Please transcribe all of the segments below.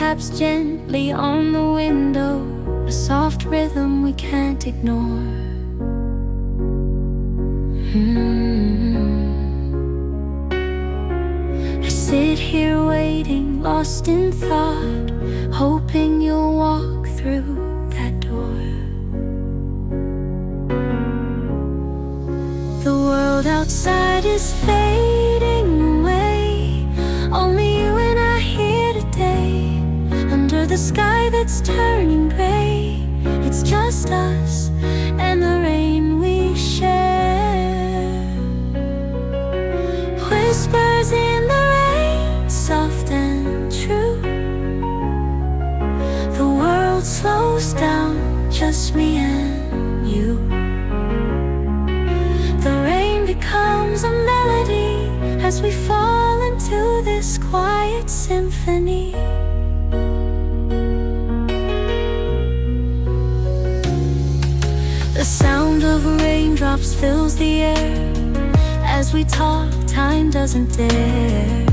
taps gently on the window, a soft rhythm we can't ignore. I sit here waiting, lost in thought, hoping you'll walk through that door. The world outside is fading away, only you and I here today. Under the sky that's turning gray, it's just us and the rain we share. Whispers in the rain, soft and true. The world slows down, just me and you. The rain becomes a melody as we fall into this quiet symphony. The sound of raindrops fills the air. As we talk, time doesn't dare.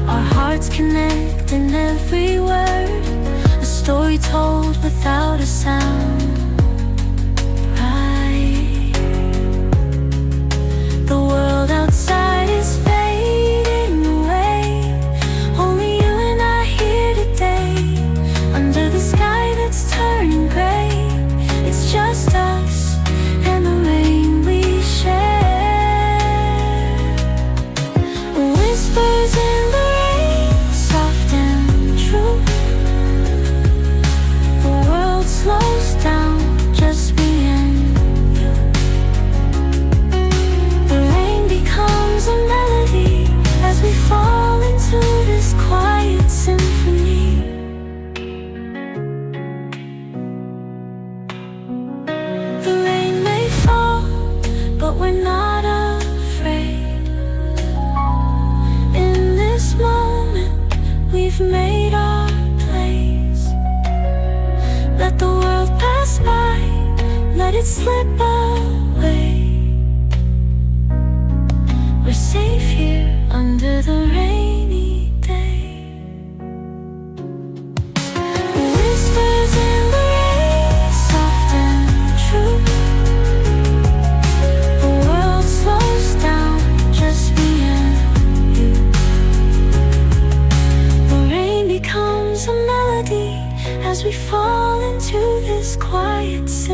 Our hearts connect in every word, a story told without a sound. Right. The world outside is fading away, only you and I here today. Under the sky that's turning gray, it's just us and the rain we share. Whispers in the rain, soft and true. The world slows down, just me and you. The rain becomes a melody as we fall into this quiet symphony. The rain may fall, but we're not afraid. In this moment, we've made our place. Let the world pass by, let it slip away. We're safe here under the rainy day. Whispers in the rain, soft and true. The world slows down, just me and you. The rain becomes a melody as we fall into this quiet symphony.